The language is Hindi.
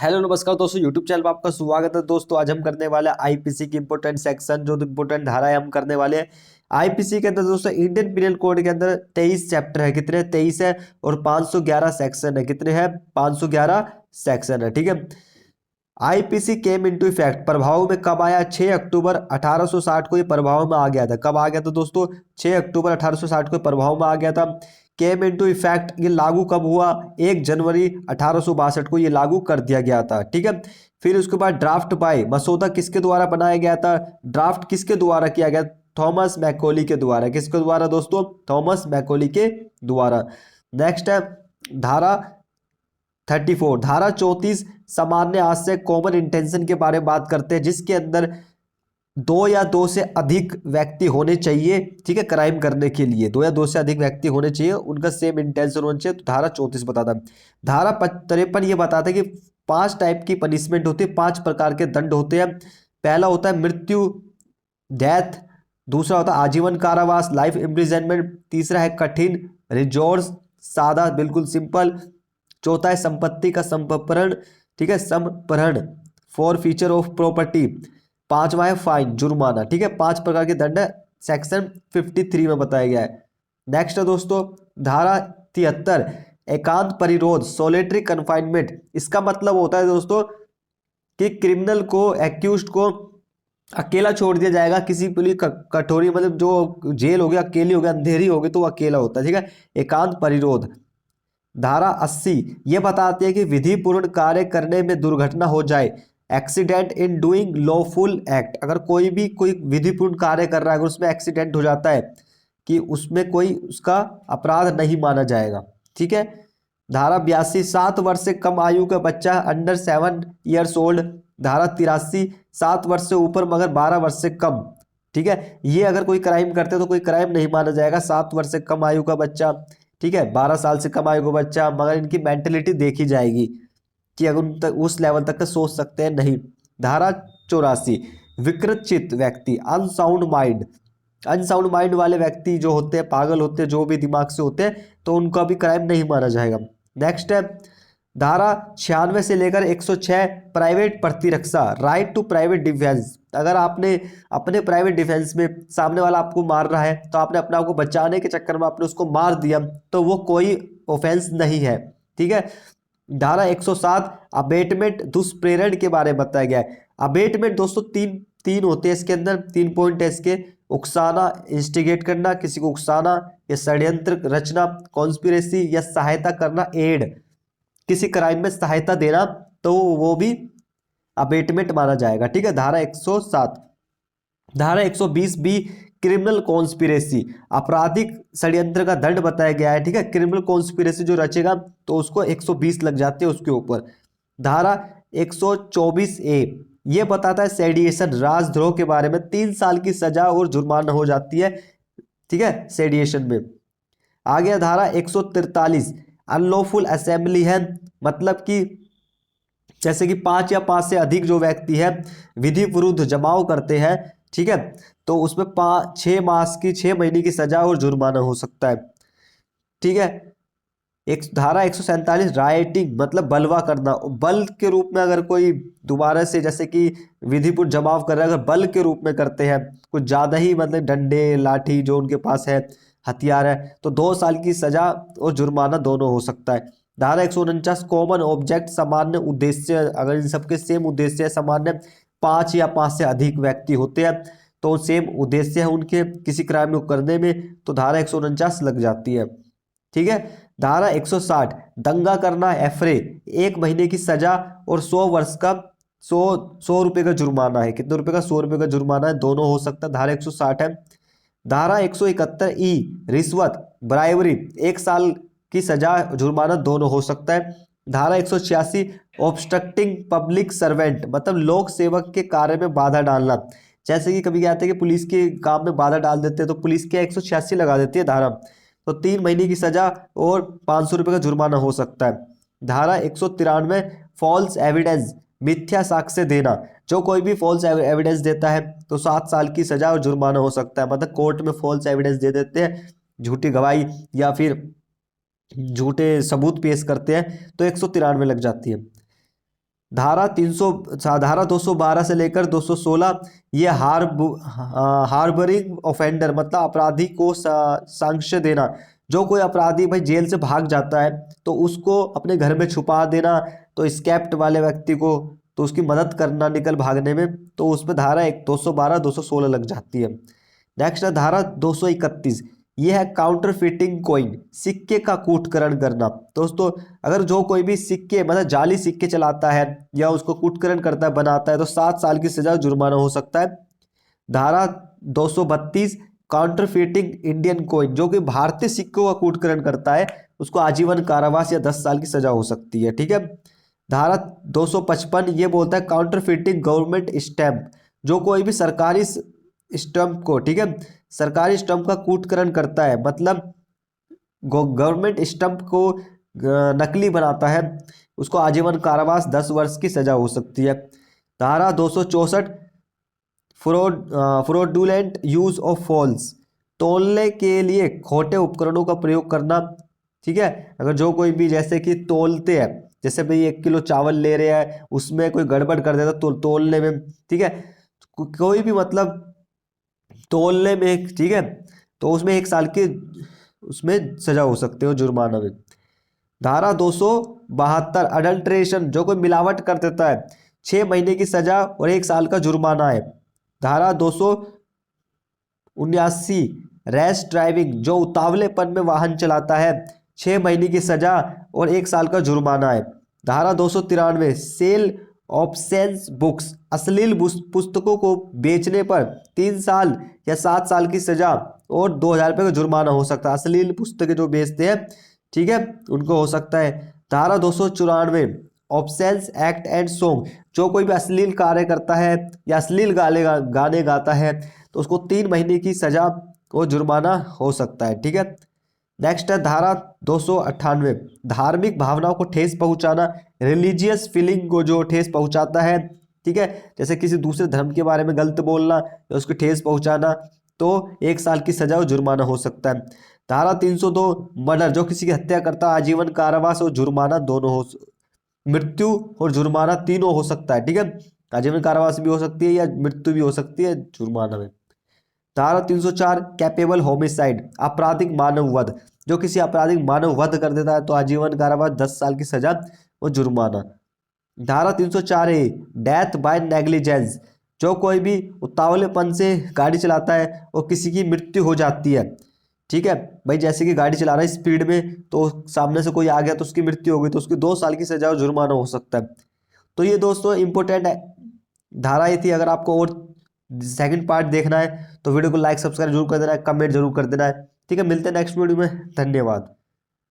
हेलो नमस्कार दोस्तों, यूट्यूब चैनल पर आपका स्वागत है। दोस्तों आज हम करने वाले हैं आईपीसी की इंपॉर्टेंट सेक्शन, जो इंपॉर्टेंट धाराएं हम करने वाले हैं आईपीसी के अंदर। दोस्तों इंडियन पिनल कोड के अंदर 23 चैप्टर है, कितने 23 है, और 511 सेक्शन है, कितने हैं 511 सेक्शन है। ठीक है। आईपीसी केम इनटू इफेक्ट प्रभाव में कब आया? 6 अक्टूबर 1860 को ये प्रभाव में आ गया था। कब आ गया था दोस्तों? 6 अक्टूबर 1860 को प्रभाव में आ गया था। केम इनटू इफेक्ट ये लागू कब हुआ? 1 जनवरी 1862 को ये लागू कर दिया गया था। ठीक है। फिर उसके बाद ड्राफ्ट बाय मसौदा किसके द्वारा बनाया गया था? ड्राफ्ट किसके द्वारा किया गया? थॉमस मैकॉली के द्वारा। किसके द्वारा दोस्तों? थॉमस मैकॉली के द्वारा। नेक्स्ट है धारा 34, धारा 34 सामान्य आशय कॉमन इंटेंशन के बारे में बात करते हैं, जिसके अंदर दो या दो से अधिक व्यक्ति होने चाहिए। ठीक है, क्राइम करने के लिए दो या दो से अधिक व्यक्ति होने चाहिए, उनका सेम इंटेंशन होना चाहिए। तो धारा 34 बताता है। धारा 53 ये बताता है कि 5 टाइप की पनिशमेंट होती है, 5 प्रकार के दंड होते हैं। पहला होता है मृत्यु, डेथ। दूसरा होता है आजीवन कारावास, लाइफ इम्प्रिजनमेंट। तीसरा है कठिन, रिजोर्स, सादा बिल्कुल सिंपल। चौथा है संपत्ति का संपहरण। ठीक है, संपहरण फॉर फीचर ऑफ प्रॉपर्टी। पांचवा है फाइन, जुर्माना। ठीक है, 5 प्रकार के दंड सेक्शन 53 में बताया गया है। नेक्स्ट है दोस्तों धारा 73, एकांत परिरोध, सोलिटरी कन्फाइनमेंट। इसका मतलब होता है दोस्तों कि क्रिमिनल को, एक्यूज्ड को अकेला छोड़ दिया जाएगा किसी पुलिस कटोरी, मतलब जो जेल हो गया अकेली हो गया, अंधेरी हो गई, तो वो अकेला होता है। ठीक है, एकांत परिरोध। धारा 80 ये बताती है कि विधिपूर्ण कार्य करने में दुर्घटना हो जाए, accident in doing lawful act. अगर कोई विधिपूर्ण कार्य कर रहा है, अगर उसमें एक्सीडेंट हो जाता है कि उसमें कोई उसका अपराध नहीं माना जाएगा। ठीक है। धारा 82 7 वर्ष से कम आयु का बच्चा, अंडर 7 ईयर्स ओल्ड। धारा 83 7 वर्ष से ऊपर मगर 12 वर्ष से कम। ठीक है, ये अगर कोई क्राइम करते तो कोई क्राइम नहीं माना जाएगा। 7 वर्ष से कम आयु का बच्चा, ठीक है, 12 साल से कम आयु का बच्चा, मगर इनकी मेंटेलिटी देखी जाएगी कि अगर उन तक उस लेवल तक का सोच सकते हैं नहीं। धारा 84 विकृत चित्त व्यक्ति, अनसाउंड माइंड। अनसाउंड माइंड वाले व्यक्ति जो होते हैं, पागल होते हैं, जो भी दिमाग से होते हैं, तो उनका भी क्राइम नहीं माना जाएगा। नेक्स्ट है धारा 96 से लेकर 106 प्राइवेट प्रतिरक्षा, राइट टू प्राइवेट डिफेंस। अगर आपने अपने प्राइवेट डिफेंस में सामने वाला आपको मार रहा है, तो आपने अपने आप को बचाने के चक्कर में आपने उसको मार दिया, तो वो कोई ऑफेंस नहीं है। ठीक है। धारा 107 अबेटमेंट, दुष्प्रेरण के बारे में बताया गया है। अबेटमेंट दोस्तों तीन तीन होते हैं इसके अंदर, 3 पॉइंट है इसके। उकसाना, इंस्टिगेट करना, किसी को उकसाना, या षड्यंत्र रचना, कॉन्स्पिरेसी, या सहायता करना, एड, किसी क्राइम में सहायता देना, तो वो भी अबेटमेंट माना जाएगा। ठीक है। धारा 107। धारा 120 बी क्रिमिनल कॉन्स्पिरेसी, आपराधिक षड्यंत्र का दंड बताया गया है। ठीक है, क्रिमिनल कॉन्स्पिरेसी जो रचेगा तो उसको 120 लग जाते हैं उसके ऊपर। धारा 124 ए ये बताता है सेडिएशन, राजद्रोह के बारे में, 3 साल की सजा और जुर्माना हो जाती है। ठीक है, सेडिएशन में। आ गया धारा 143 अनलॉफुल असेंबली है, मतलब कि जैसे कि 5 या 5 से अधिक जो व्यक्ति है विधि विरुद्ध जमाव करते हैं, ठीक है, तो उसमें 6 महीने की सजा और जुर्माना हो सकता है। ठीक है। एक धारा 147 राइटिंग, मतलब बलवा करना, बल के रूप में अगर कोई दोबारा से, जैसे कि विधिपूर्ण जमाव कर रहा है, अगर बल के रूप में करते हैं कुछ ज्यादा ही, मतलब डंडे लाठी जो उनके पास है, हथियार है, तो 2 साल की सजा और जुर्माना दोनों हो सकता है। धारा 149 कॉमन ऑब्जेक्ट, सामान्य उद्देश्य, अगर इन सबके सेम उद्देश्य है, सामान्य 5 या 5 से अधिक व्यक्ति होते हैं, तो सेम उद्देश्य है उनके किसी क्राइम को करने में, तो धारा 149 लग जाती है। ठीक है। धारा 160 दंगा करना, एफरे, 1 महीने की सजा और 100 वर्ष का 100 रुपए का जुर्माना है। कितने रुपए का? 100 रुपए का जुर्माना है, दोनों हो सकता है। धारा 160 है। धारा 171 ई रिश्वत, ब्राइवरी, 1 साल की सजा जुर्माना दोनों हो सकता है। धारा 186 ऑब्स्ट्रक्टिंग पब्लिक सर्वेंट, मतलब लोक सेवक के कार्य में बाधा डालना। जैसे कि कभी क्या होता है कि पुलिस के काम में बाधा डाल देते हैं, तो पुलिस के 186 लगा देती है धारा, तो 3 महीने की सजा और 500 रुपये का जुर्माना हो सकता है। धारा 193 फॉल्स एविडेंस, मिथ्या साक्ष्य देना, जो कोई भी फॉल्स एविडेंस देता है तो 7 साल की सजा और जुर्माना हो सकता है। मतलब कोर्ट में फॉल्स एविडेंस दे देते हैं, झूठी गवाही या फिर झूठे सबूत पेश करते हैं, तो 193 लग जाती है। धारा 212 से लेकर 216 ये हार्बरिंग ऑफेंडर मतलब अपराधी को सांक्ष्य देना। जो कोई अपराधी भाई जेल से भाग जाता है तो उसको अपने घर में छुपा देना, तो स्केप्ट वाले व्यक्ति को तो उसकी मदद करना निकल भागने में, तो उसमें धारा 212 216 लग जाती है। नेक्स्ट है धारा 231, ये है काउंटर फिटिंग कॉइन, सिक्के का कूटकरण करना। दोस्तों अगर जो कोई भी सिक्के मतलब जाली सिक्के चलाता है या उसको कूटकरण करता है बनाता है तो 7 साल की सजा जुर्माना हो सकता है। धारा 232 काउंटर फिटिंग इंडियन कॉइन, जो कि भारतीय सिक्कों का कूटकरण करता है उसको आजीवन कारावास या 10 साल की सजा हो सकती है। ठीक है। धारा 255 ये बोलता है काउंटर फिटिंग गवर्नमेंट स्टैंप, जो कोई भी सरकारी स्टैंप को, ठीक है, सरकारी स्टैंप का कूटकरण करता है मतलब गवर्नमेंट स्टैंप को नकली बनाता है उसको आजीवन कारावास 10 वर्ष की सजा हो सकती है। धारा 264 फ्रॉडुलेंट यूज ऑफ फॉल्स, तोलने के लिए खोटे उपकरणों का प्रयोग करना। ठीक है। अगर जो कोई भी जैसे कि तोलते हैं, जैसे भाई 1 किलो चावल ले रहे हैं उसमें कोई गड़बड़ कर देता तो तोलने में, ठीक है, कोई भी मतलब तोलने में, ठीक है, तो उसमें 1 साल की उसमें सजा हो सकती है जुर्माना में। धारा 272 अडल्ट्रेशन, जो कोई मिलावट कर देता है 6 महीने की सजा और 1 साल का जुर्माना है। धारा 279 रैश ड्राइविंग, जो उतावलेपन में वाहन चलाता है 6 महीने की सजा और 1 साल का जुर्माना है। धारा 293 सेल ऑब्ससेंस बुक्स, अश्लील पुस्तकों को बेचने पर 3 साल या 7 साल की सजा और 2,000 रुपये का जुर्माना हो सकता है। अश्लील पुस्तकें जो बेचते हैं, ठीक है, उनको हो सकता है। धारा 294 ऑब्सेंस एक्ट एंड सॉन्ग, जो कोई भी अश्लील कार्य करता है या अश्लील गाने गाता है तो उसको 3 महीने की सजा और जुर्माना हो सकता है। ठीक है। नेक्स्ट है धारा 298 धार्मिक भावनाओं को ठेस पहुंचाना, रिलीजियस फीलिंग को जो ठेस पहुंचाता है, ठीक है, जैसे किसी दूसरे धर्म के बारे में गलत बोलना या उसको ठेस पहुंचाना, तो 1 साल की सजा और जुर्माना हो सकता है। धारा 302 मर्डर, जो किसी की हत्या करता है आजीवन कारावास और जुर्माना दोनों हो, मृत्यु और जुर्माना तीनों हो सकता है। ठीक है, आजीवन कारावास भी हो सकती है या मृत्यु भी हो सकती है जुर्माना में। धारा 304 कैपेबल होमिसाइड, आपराधिक मानव वध, जो किसी आपराधिक मानव वध कर देता है तो आजीवन कारावास 10 साल की सजा और जुर्माना। धारा 304 ए डेथ बाय नेग्लिजेंस, जो कोई भी उतावलेपन से गाड़ी चलाता है और किसी की मृत्यु हो जाती है। ठीक है भाई, जैसे कि गाड़ी चला रहा है स्पीड में तो सामने से कोई आ गया तो उसकी मृत्यु हो गई तो उसकी 2 साल की सजा और जुर्माना हो सकता है। तो ये दोस्तों इंपॉर्टेंट धारा ये थी। अगर आपको और सेकंड पार्ट देखना है तो वीडियो को लाइक सब्सक्राइब जरूर कर देना है, कमेंट जरूर कर देना है। ठीक है, मिलते हैं नेक्स्ट वीडियो में। धन्यवाद।